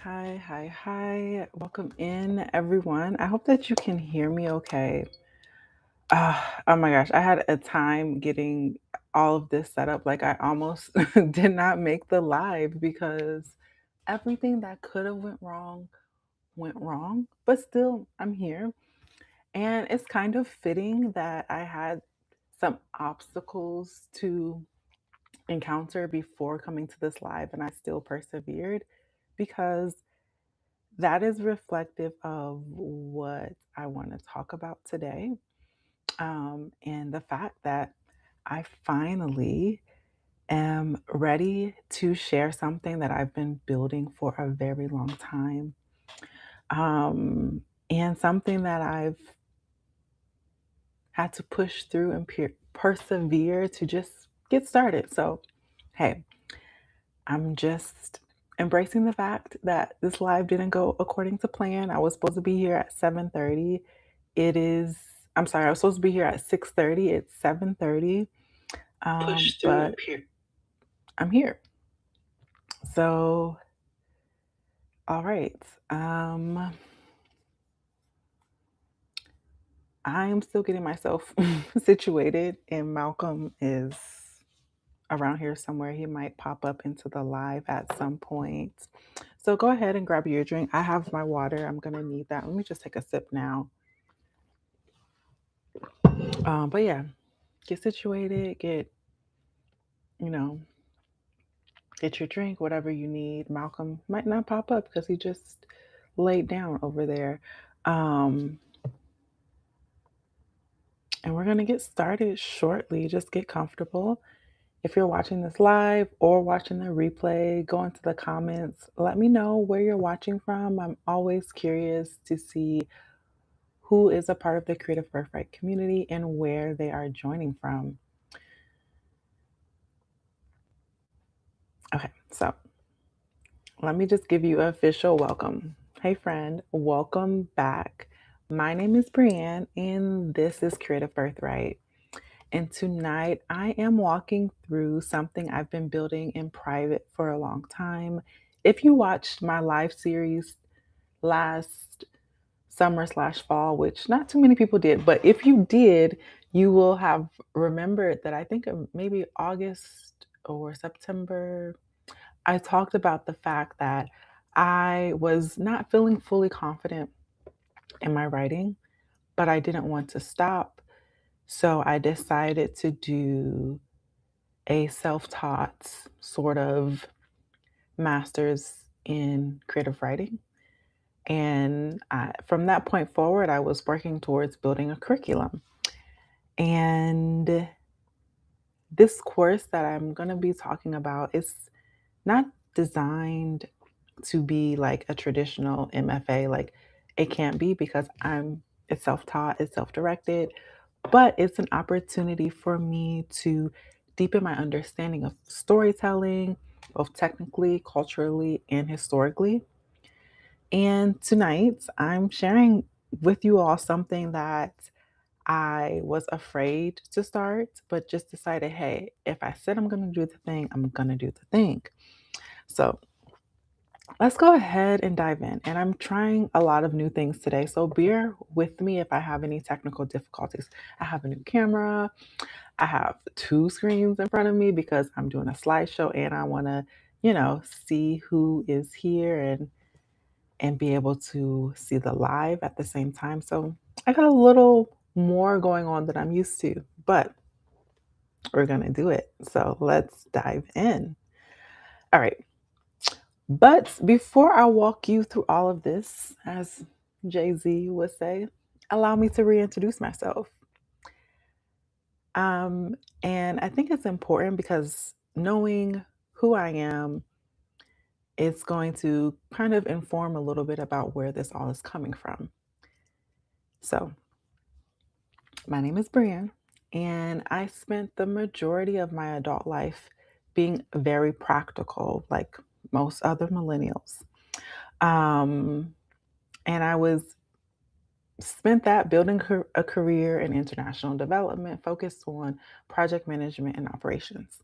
Hi, hi, hi. Welcome in, everyone. I hope that you can hear me okay. Oh my gosh, I had a time getting all of this set up. Like I almost did not make the live because everything that could have went wrong, but still I'm here. And it's kind of fitting that I had some obstacles to encounter before coming to this live and I still persevered because that is reflective of what I want to talk about today. And the fact that I finally am ready to share something that I've been building for a very long time. And something that I've had to push through and persevere to just get started. So, hey, I'm just embracing the fact that this live didn't go according to plan. I was supposed to be here at 7:30. It is I'm sorry, I was supposed to be here at 6:30. It's 7:30. Push through But and peer. I'm here. So, all right. Um I'm still getting myself situated and Malcolm is around here somewhere. He might pop up into the live at some point. So go ahead and grab your drink. I have my water. I'm going to need that. Let me just take a sip now. But yeah, get situated, you know, get your drink, whatever you need. Malcolm might not pop up because he just laid down over there. Um, and we're going to get started shortly. Just get comfortable. If you're watching this live or watching the replay, go into the comments. Let me know where you're watching from. I'm always curious to see who is a part of the Creative Birthright community and where they are joining from. Okay, so let me just give you an official welcome. Hey, friend, welcome back. My name is Brianne, and this is Creative Birthright. And tonight I am walking through something I've been building in private for a long time. If you watched my live series last summer/fall, which not too many people did, but if you did, you will have remembered that I think maybe August or September, I talked about the fact that I was not feeling fully confident in my writing, but I didn't want to stop. So I decided to do a self taught sort of master's in creative writing. And from that point forward, I was working towards building a curriculum. And this course that I'm going to be talking about is not designed to be like a traditional MFA. Like it can't be because it's self-taught, it's self-directed, but it's an opportunity for me to deepen my understanding of storytelling, both technically, culturally, and historically. And tonight, I'm sharing with you all something that I was afraid to start, but just decided, hey, if I said I'm going to do the thing, I'm going to do the thing. So let's go ahead and dive in. And I'm trying a lot of new things today. So bear with me if I have any technical difficulties. I have a new camera. I have two screens in front of me because I'm doing a slideshow and I want to, see who is here and be able to see the live at the same time. So I got a little more going on than I'm used to, but we're going to do it. So let's dive in. All right. But before I walk you through all of this, as Jay Z would say, allow me to reintroduce myself. Um, and I think it's important because knowing who I am is going to kind of inform a little bit about where this all is coming from. So, my name is Brian, and I spent the majority of my adult life being very practical, like most other millennials. Um, and I was spent that building a career in international development focused on project management and operations.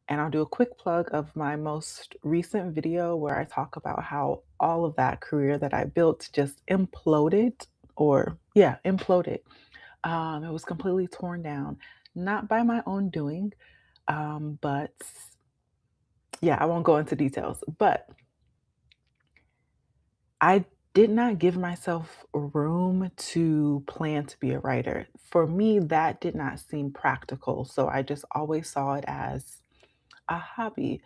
And I'll do a quick plug of my most recent video where I talk about how all of that career that I built just imploded, or yeah, imploded. It was completely torn down, not by my own doing, but yeah, I won't go into details. But I did not give myself room to plan to be a writer. For me, that did not seem practical. So I just always saw it as a hobby,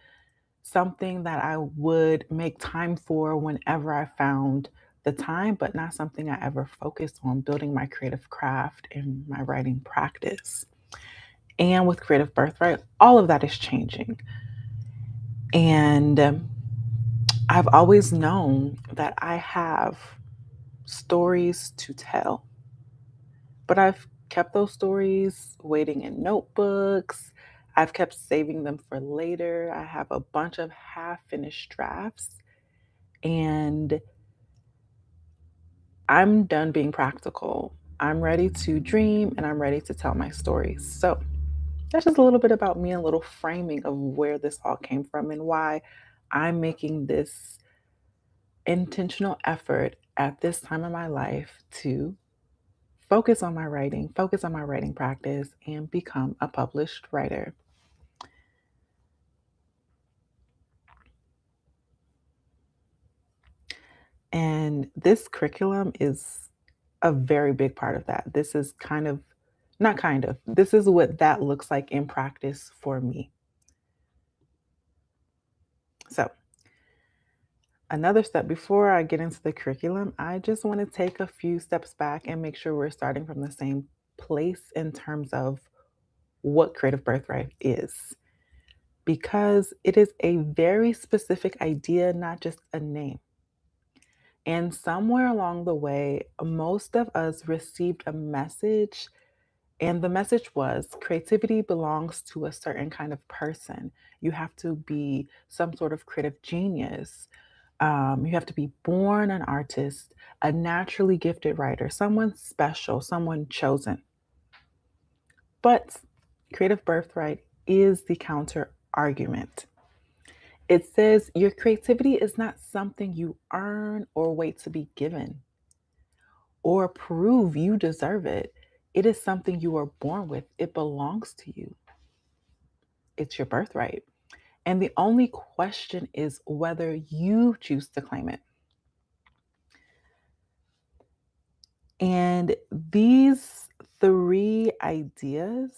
something that I would make time for whenever I found the time, but not something I ever focused on building my creative craft and my writing practice. And with Creative Birthright, all of that is changing. And I've always known that I have stories to tell, but I've kept those stories waiting in notebooks. I've kept saving them for later. I have a bunch of half finished drafts, and I'm done being practical. I'm ready to dream and I'm ready to tell my stories. So, that's just a little bit about me, a little framing of where this all came from and why I'm making this intentional effort at this time of my life to focus on my writing practice, and become a published writer. And this curriculum is a very big part of that. This is not kind of, this is what that looks like in practice for me. So, another step before I get into the curriculum, I just want to take a few steps back and make sure we're starting from the same place in terms of what Creative Birthright is. Because it is a very specific idea, not just a name. And somewhere along the way, most of us received a message, and the message was creativity belongs to a certain kind of person. You have to be some sort of creative genius. You have to be born an artist, a naturally gifted writer, someone special, someone chosen. But Creative Birthright is the counter argument. It says your creativity is not something you earn or wait to be given or prove you deserve it. It is something you are born with. It belongs to you. It's your birthright. And the only question is whether you choose to claim it. And these three ideas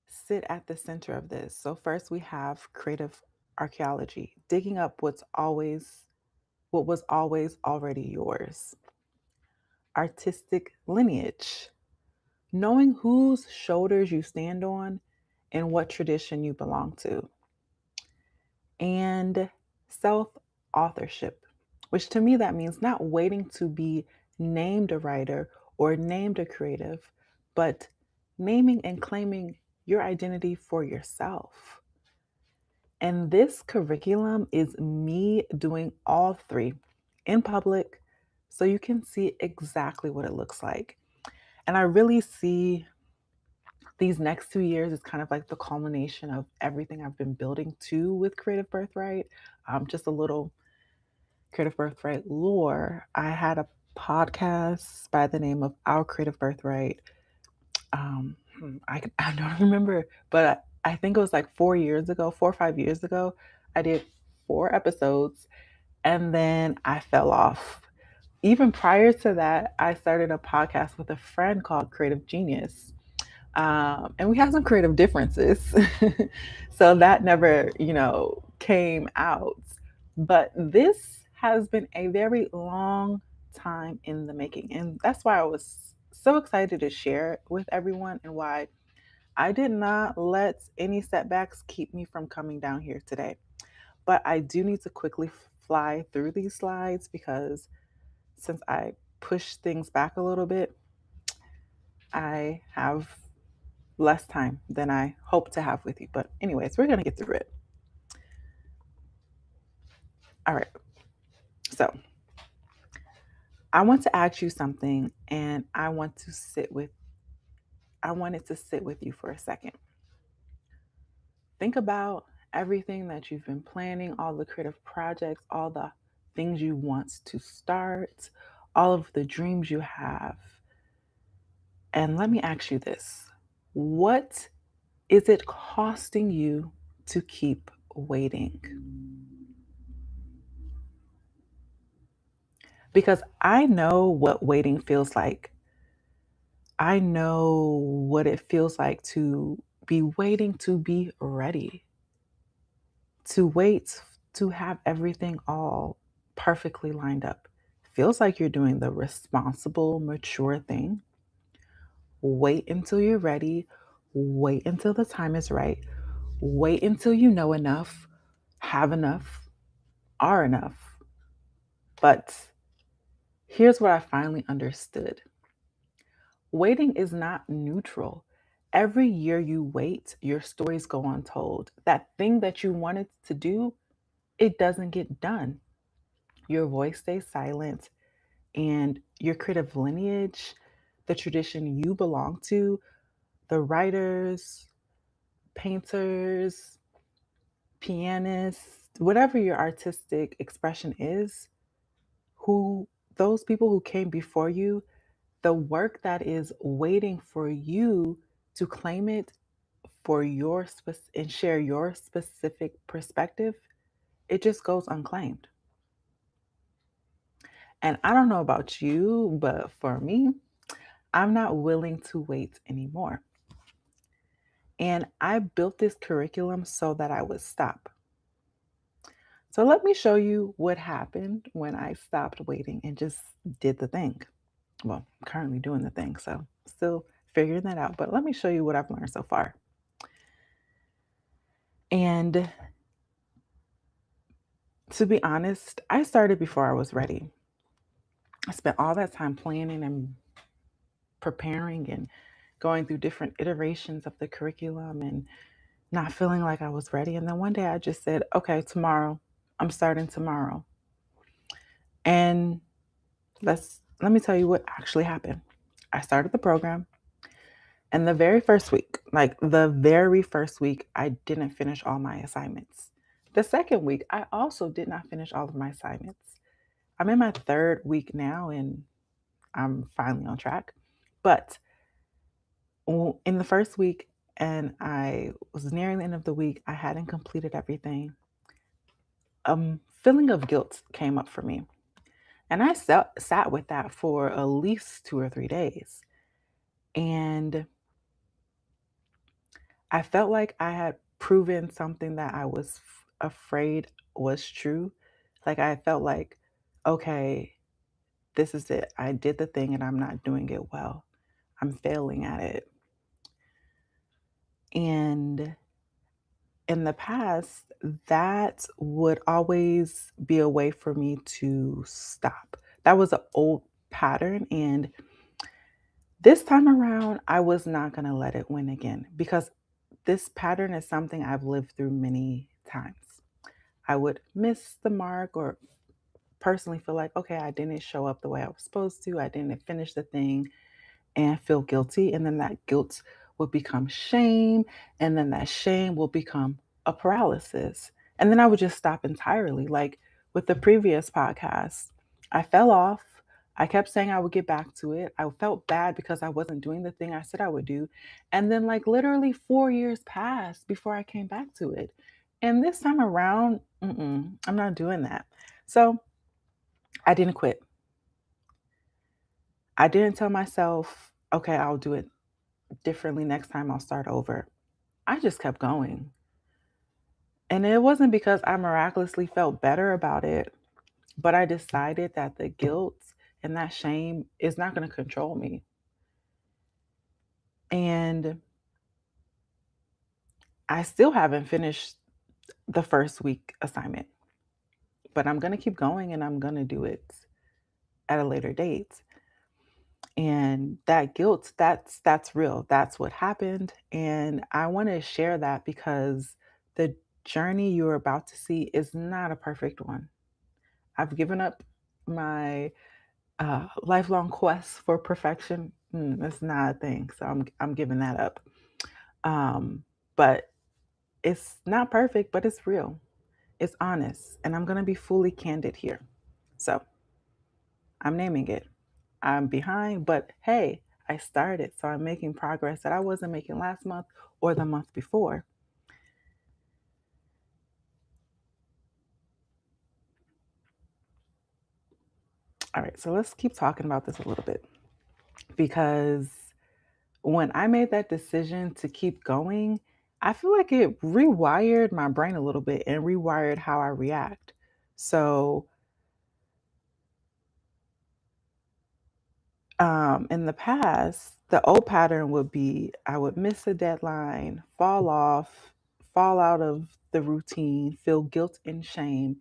sit at the center of this. So, first we have creative archaeology, digging up what was always already yours. Artistic lineage, knowing whose shoulders you stand on and what tradition you belong to. And self authorship, which to me that means not waiting to be named a writer or named a creative, but naming and claiming your identity for yourself. And this curriculum is me doing all three in public so you can see exactly what it looks like. And I really see these next 2 years is kind of like the culmination of everything I've been building to with Creative Birthright. Just a little Creative Birthright lore. I had a podcast by the name of Our Creative Birthright. I don't remember, but I think it was like 4 years ago, 4 or 5 years ago. I did 4 episodes and then I fell off. Even prior to that, I started a podcast with a friend called Creative Genius. And we have some creative differences. So that never, came out. But this has been a very long time in the making. And that's why I was so excited to share it with everyone and why I did not let any setbacks keep me from coming down here today. But I do need to quickly fly through these slides because since I pushed things back a little bit, I have less time than I hope to have with you. But, anyways, we're going to get through it. All right. So, I want to ask you something and I want it to sit with you for a second. Think about everything that you've been planning, all the creative projects, all the things you want to start, all of the dreams you have. And let me ask you this: what is it costing you to keep waiting? Because I know what waiting feels like. I know what it feels like to be waiting to be ready, to wait to have everything all perfectly lined up. Feels like you're doing the responsible, mature thing. Wait until you're ready. Wait until the time is right. Wait until you know enough, have enough, are enough. But here's what I finally understood: waiting is not neutral. Every year you wait, your stories go untold. That thing that you wanted to do, it doesn't get done. Your voice stays silent, and your creative lineage, the tradition you belong to, the writers, painters, pianists, whatever your artistic expression is, who those people who came before you, the work that is waiting for you to claim it for your and share your specific perspective, it just goes unclaimed. And I don't know about you, but for me, I'm not willing to wait anymore. And I built this curriculum so that I would stop. So let me show you what happened when I stopped waiting and just did the thing. Well, I'm currently doing the thing, so still figuring that out. But let me show you what I've learned so far. And to be honest, I started before I was ready. I spent all that time planning and preparing and going through different iterations of the curriculum and not feeling like I was ready. And then one day I just said, okay, tomorrow, I'm starting tomorrow. And let me tell you what actually happened. I started the program, and the very first week, like the very first week, I didn't finish all my assignments. The second week, I also did not finish all of my assignments. I'm in my third week now, and I'm finally on track. But in the first week, and I was nearing the end of the week, I hadn't completed everything. Feeling of guilt came up for me. And I sat with that for at least 2 or 3 days. And I felt like I had proven something that I was afraid was true. Like I felt like, okay, this is it. I did the thing and I'm not doing it well. I'm failing at it. And in the past, that would always be a way for me to stop. That was an old pattern. And this time around, I was not going to let it win again because this pattern is something I've lived through many times. I would miss the mark or personally feel like, okay, I didn't show up the way I was supposed to. I didn't finish the thing and feel guilty. And then that guilt will become shame. And then that shame will become a paralysis. And then I would just stop entirely. Like with the previous podcast, I fell off. I kept saying I would get back to it. I felt bad because I wasn't doing the thing I said I would do. And then, like, literally 4 years passed before I came back to it. And this time around, I'm not doing that. So I didn't quit. I didn't tell myself, okay, I'll do it differently next time, I'll start over. I just kept going. And it wasn't because I miraculously felt better about it, but I decided that the guilt and that shame is not going to control me. And I still haven't finished the first week assignment, but I'm going to keep going and I'm going to do it at a later date. And that guilt, that's real. That's what happened, and I want to share that because the journey you're about to see is not a perfect one. I've given up my lifelong quest for perfection. That's not a thing. So I'm giving that up. But It's not perfect, but it's real. It's honest. And I'm going to be fully candid here. So I'm naming it. I'm behind, but hey, I started. So I'm making progress that I wasn't making last month or the month before. All right, so let's keep talking about this a little bit because when I made that decision to keep going, I feel like it rewired my brain a little bit and rewired how I react. So, in the past, the old pattern would be I would miss a deadline, fall off, fall out of the routine, feel guilt and shame.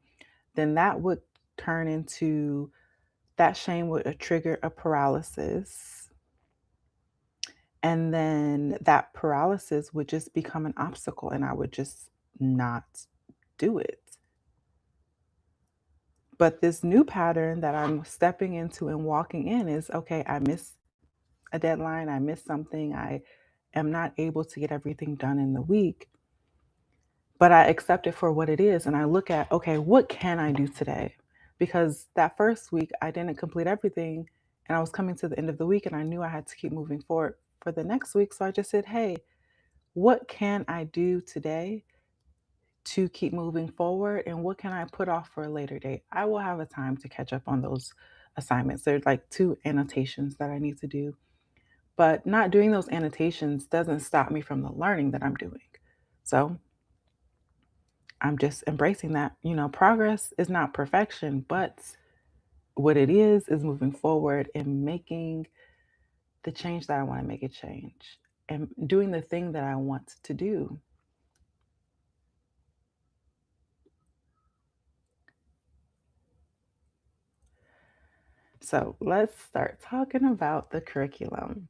Then that would turn into that shame would trigger a paralysis. And then that paralysis would just become an obstacle and I would just not do it. But this new pattern that I'm stepping into and walking in is okay, I miss a deadline, I miss something, I am not able to get everything done in the week, but I accept it for what it is. And I look at, okay, what can I do today? Because that first week, I didn't complete everything and I was coming to the end of the week and I knew I had to keep moving forward for the next week. So I just said, hey, what can I do today to keep moving forward? And what can I put off for a later date? I will have a time to catch up on those assignments. There's like two annotations that I need to do, but not doing those annotations doesn't stop me from the learning that I'm doing. So I'm just embracing that. Progress is not perfection, but what it is moving forward and making the change that I want to make a change and doing the thing that I want to do. So let's start talking about the curriculum.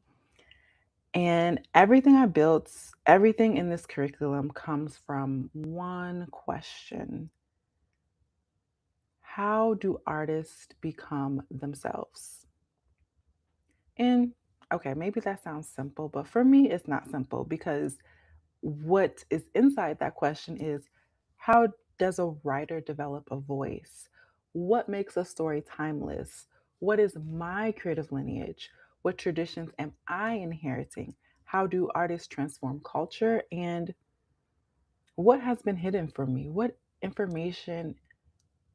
And everything I built, everything in this curriculum comes from one question: how do artists become themselves? And okay, maybe that sounds simple, but for me, it's not simple because what is inside that question is how does a writer develop a voice? What makes a story timeless? What is my creative lineage? What traditions am I inheriting? How do artists transform culture? And what has been hidden from me? What information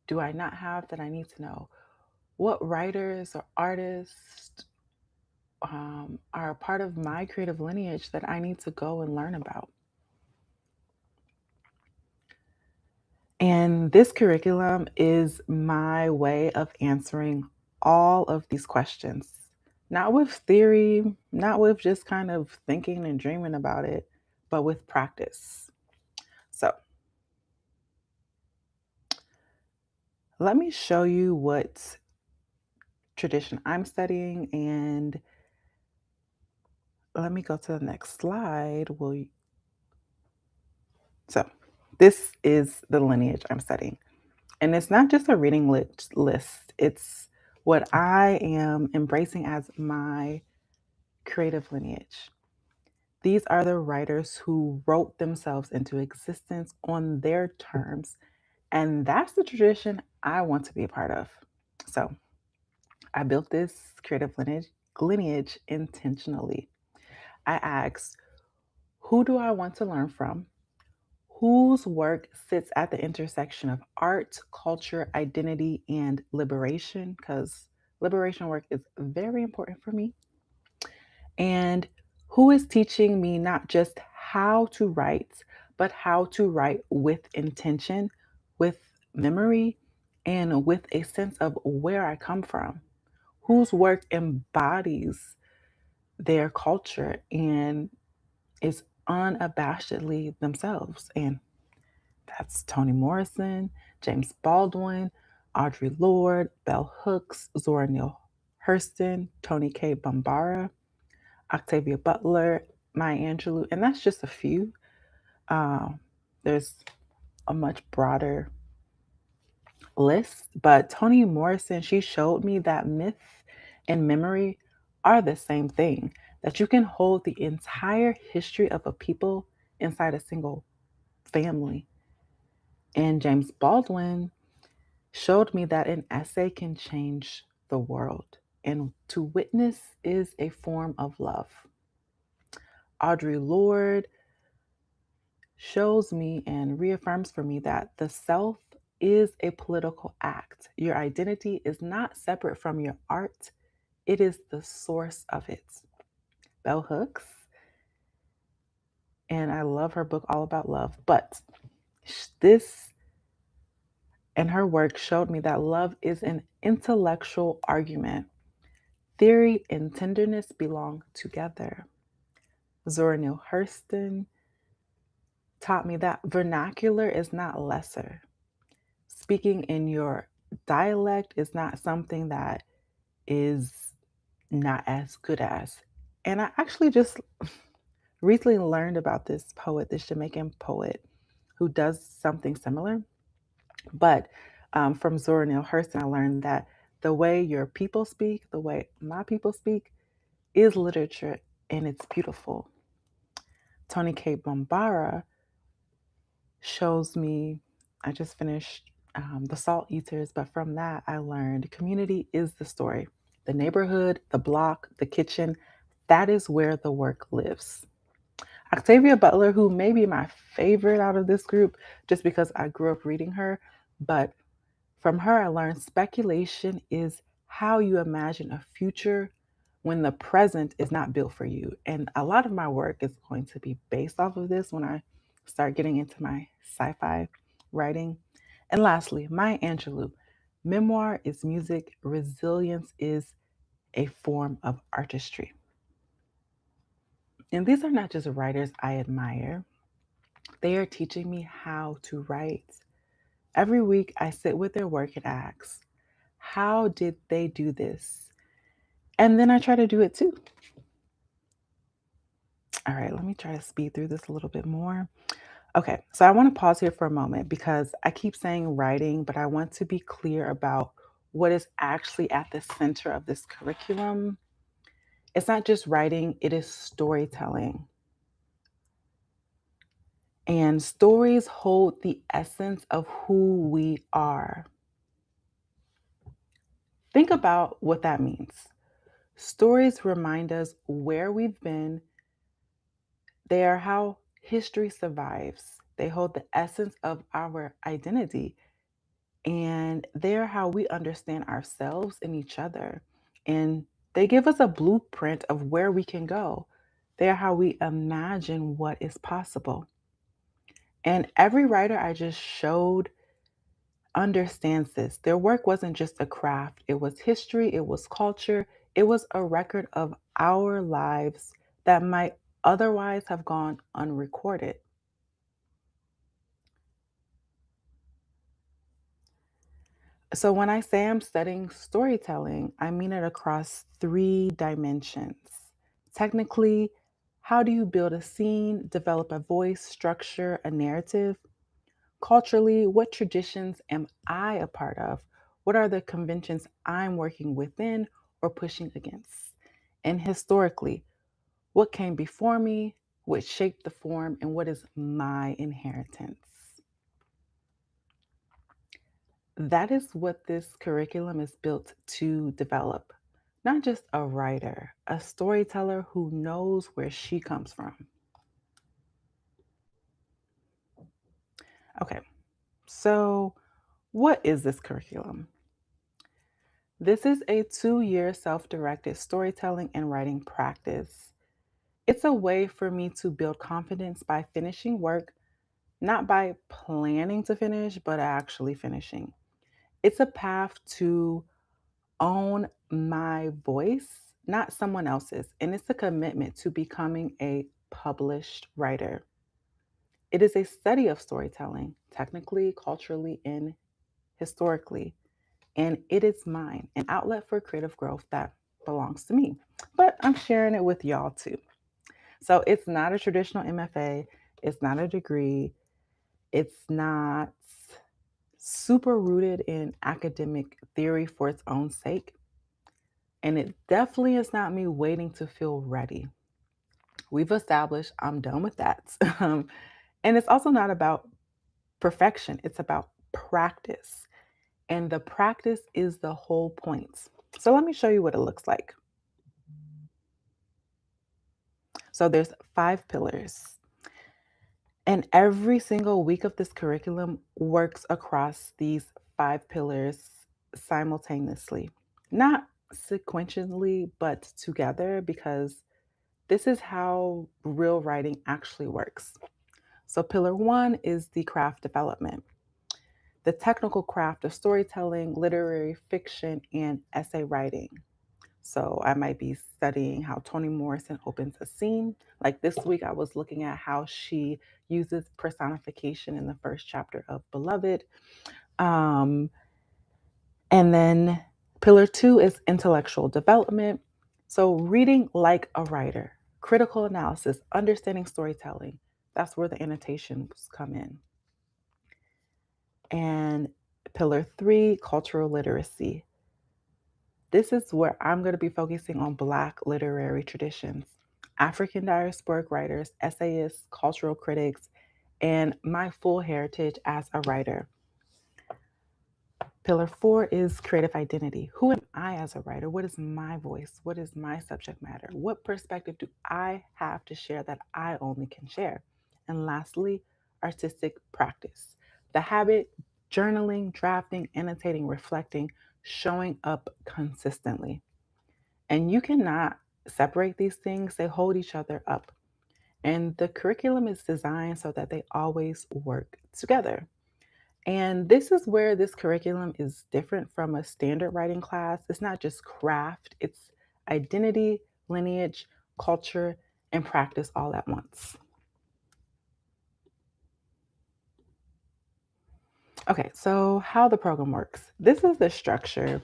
do I not have that I need to know? What writers or artists are a part of my creative lineage that I need to go and learn about? And this curriculum is my way of answering all of these questions. Not with theory, not with just kind of thinking and dreaming about it, but with practice. So, let me show you what tradition I'm studying, and let me go to the next slide. So, this is the lineage I'm studying. And it's not just a reading list, it's what I am embracing as my creative lineage. These are the writers who wrote themselves into existence on their terms. And that's the tradition I want to be a part of. So I built this creative lineage intentionally. I asked, who do I want to learn from? Whose work sits at the intersection of art, culture, identity, and liberation? Because liberation work is very important for me. And who is teaching me not just how to write, but how to write with intention, with memory, and with a sense of where I come from? Whose work embodies their culture and is unabashedly themselves? And that's Toni Morrison, James Baldwin, Audre Lorde, Bell Hooks, Zora Neale Hurston, Toni K. Bambara, Octavia Butler, Maya Angelou, and that's just a few. There's a much broader list, but Toni Morrison, she showed me that myth and memory are the same thing, that you can hold the entire history of a people inside a single family. And James Baldwin showed me that an essay can change the world, and to witness is a form of love. Audre Lorde shows me and reaffirms for me that the self is a political act. Your identity is not separate from your art, it is the source of it. Bell Hooks, and I love her book All About Love, but this and her work showed me that love is an intellectual argument. Theory and tenderness belong together. Zora Neale Hurston taught me that vernacular is not lesser. Speaking in your dialect is not something that is not as good as. And I actually just recently learned about this poet, this Jamaican poet, who does something similar. But from Zora Neale Hurston, I learned that the way your people speak, the way my people speak, is literature and it's beautiful. Tony K. Bombara shows me, I just finished The Salt Eaters, but from that I learned community is the story. The neighborhood, the block, the kitchen, that is where the work lives. Octavia Butler, who may be my favorite out of this group just because I grew up reading her, but from her, I learned speculation is how you imagine a future when the present is not built for you. And a lot of my work is going to be based off of this when I start getting into my sci fi writing. And lastly, Maya Angelou, memoir is music, resilience is a form of artistry. And these are not just writers I admire, they are teaching me how to write. Every week, I sit with their work and ask, how did they do this? And then I try to do it too. All right, let me try to speed through this a little bit more. Okay, so I want to pause here for a moment because I keep saying writing, but I want to be clear about what is actually at the center of this curriculum. It's not just writing, it is storytelling. And stories hold the essence of who we are. Think about what that means. Stories remind us where we've been. They are how history survives. They hold the essence of our identity, and they're how we understand ourselves and each other. And they give us a blueprint of where we can go. They're how we imagine what is possible. And every writer I just showed understands this. Their work wasn't just a craft, it was history, it was culture, it was a record of our lives that might otherwise have gone unrecorded. So, when I say I'm studying storytelling, I mean it across three dimensions. Technically, how do you build a scene, develop a voice, structure a narrative? Culturally, what traditions am I a part of? What are the conventions I'm working within or pushing against? And historically, what came before me, what shaped the form, and what is my inheritance? That is what this curriculum is built to develop. Not just a writer, a storyteller who knows where she comes from. Okay, so what is this curriculum? This is a 2 year self directed storytelling and writing practice. It's a way for me to build confidence by finishing work, not by planning to finish, but actually finishing. It's a path to own my voice, not someone else's. And it's a commitment to becoming a published writer. It is a study of storytelling, technically, culturally, and historically. And it is mine, an outlet for creative growth that belongs to me. But I'm sharing it with y'all too. So it's not a traditional MFA, it's not a degree, it's not super rooted in academic theory for its own sake. And it definitely is not me waiting to feel ready. We've established I'm done with that. And it's also not about perfection, it's about practice. And the practice is the whole point. So let me show you what it looks like. So there's 5 pillars. And every single week of this curriculum works across these 5 pillars simultaneously. Not sequentially, but together, because this is how real writing actually works. So pillar 1 is the craft development, the technical craft of storytelling, literary fiction, and essay writing. So I might be studying how Toni Morrison opens a scene. Like this week, I was looking at how she uses personification in the first chapter of Beloved. Um, and then pillar 2 is intellectual development. So reading like a writer, critical analysis, understanding storytelling. That's where the annotations come in. And pillar 3, cultural literacy. This is where I'm going to be focusing on Black literary traditions, African diasporic writers, essayists, cultural critics, and my full heritage as a writer. Pillar 4 is creative identity. Who am I as a writer? What is my voice? What is my subject matter? What perspective do I have to share that I only can share? And lastly, artistic practice. The habit, journaling, drafting, annotating, reflecting, showing up consistently. And you cannot separate these things, they hold each other up. And the curriculum is designed so that they always work together. And this is where this curriculum is different from a standard writing class. It's not just craft, it's identity, lineage, culture, and practice all at once. Okay, so how the program works. This is the structure.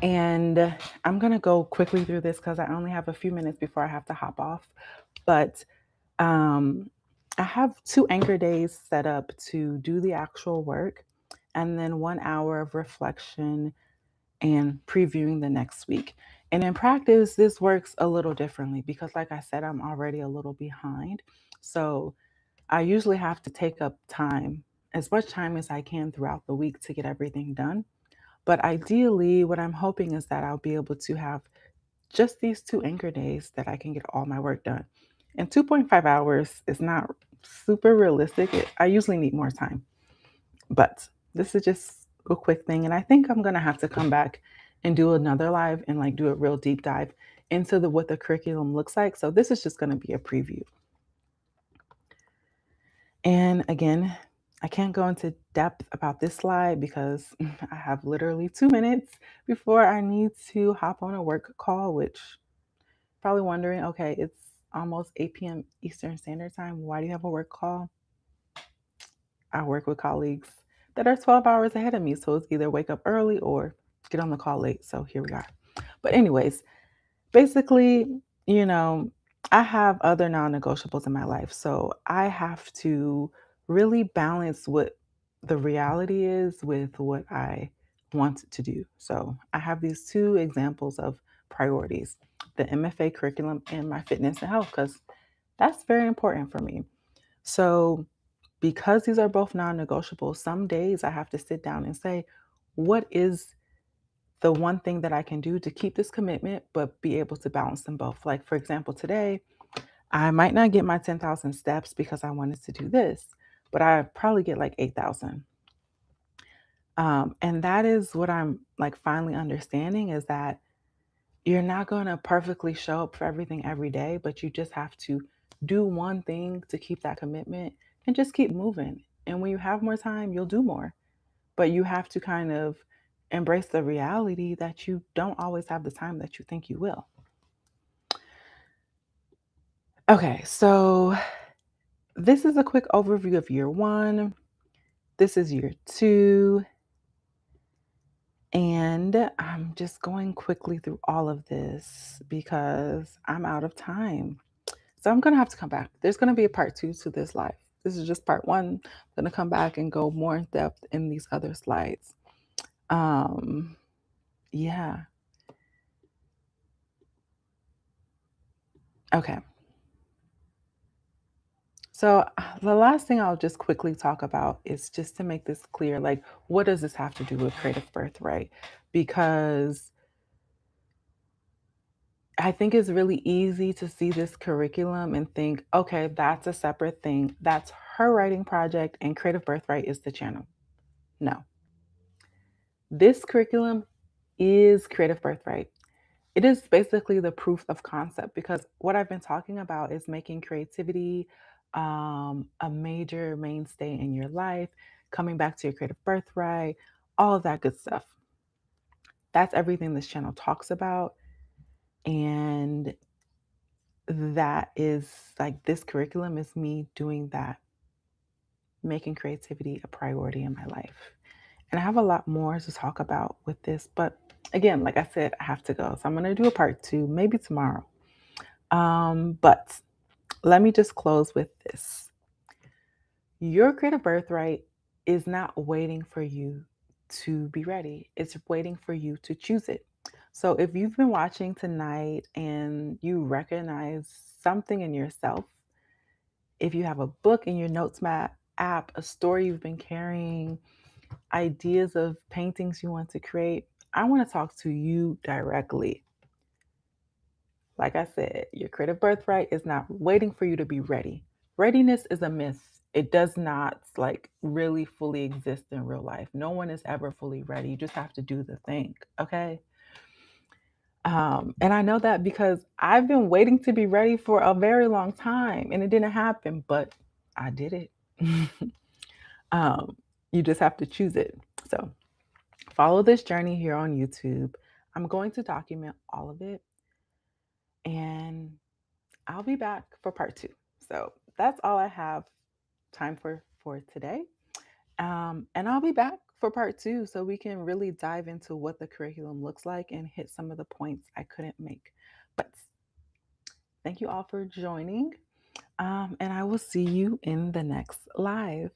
And I'm going to go quickly through this because I only have a few minutes before I have to hop off. But Um, I have 2 anchor days set up to do the actual work, and then 1 hour of reflection and previewing the next week. And in practice, this works a little differently because, like I said, I'm already a little behind. So I usually have to take up time, as much time as I can throughout the week to get everything done. But ideally, what I'm hoping is that I'll be able to have just these 2 anchor days that I can get all my work done. And 2.5 hours is not super realistic. I usually need more time, but this is just a quick thing. And I think I'm gonna have to come back and do another live and like do a real deep dive into the what the curriculum looks like. So this is just gonna be a preview. And again, I can't go into depth about this slide because I have literally 2 minutes before I need to hop on a work call, which probably wondering, okay, it's almost 8 p.m. Eastern Standard Time. Why do you have a work call? I work with colleagues that are 12 hours ahead of me. So it's either wake up early or get on the call late. So here we are. But, anyways, basically, you know, I have other non negotiables in my life. So I have to really balance what the reality is with what I want to do. So I have these 2 examples of priorities, the MFA curriculum and my fitness and health, because that's very important for me. So because these are both non negotiables, some days I have to sit down and say, what is the one thing that I can do to keep this commitment, but be able to balance them both? Like, for example, today, I might not get my 10,000 steps because I wanted to do this, but I probably get like 8,000. And that is what I'm like finally understanding is that you're not going to perfectly show up for everything every day, but you just have to do one thing to keep that commitment and just keep moving. And when you have more time, you'll do more. But you have to kind of embrace the reality that you don't always have the time that you think you will. Okay, so this is a quick overview of year 1. This is year 2. And I'm just going quickly through all of this because I'm out of time. So I'm going to have to come back. There's going to be a part 2 to this live. This is just part 1. I'm going to come back and go more in depth in these other slides. Um, yeah. Okay. So, the last thing I'll just quickly talk about is just to make this clear, like, what does this have to do with creative birthright? Because I think it's really easy to see this curriculum and think, okay, that's a separate thing. That's her writing project, and creative birthright is the channel. No, this curriculum is creative birthright. It is basically the proof of concept because what I've been talking about is making creativity a major mainstay in your life, coming back to your creative birthright, all of that good stuff. That's everything this channel talks about. And that is like this curriculum is me doing that, making creativity a priority in my life. And I have a lot more to talk about with this, but again, like I said, I have to go. So I'm going to do a part two, maybe tomorrow. But let me just close with this. Your creative birthright is not waiting for you to be ready, it's waiting for you to choose it. So if you've been watching tonight and you recognize something in yourself, if you have a book in your notes map app, a story you've been carrying, ideas of paintings you want to create, I want to talk to you directly. Like I said, your creative birthright is not waiting for you to be ready. Readiness is a myth. It does not like really fully exist in real life. No one is ever fully ready. You just have to do the thing. Okay. And I know that because I've been waiting to be ready for a very long time and it didn't happen, but I did it. um, you just have to choose it. So follow this journey here on YouTube. I'm going to document all of it and I'll be back for part two. So that's all I have time for today. And I'll be back for part two so we can really dive into what the curriculum looks like and hit some of the points I couldn't make. But thank you all for joining. And I will see you in the next live.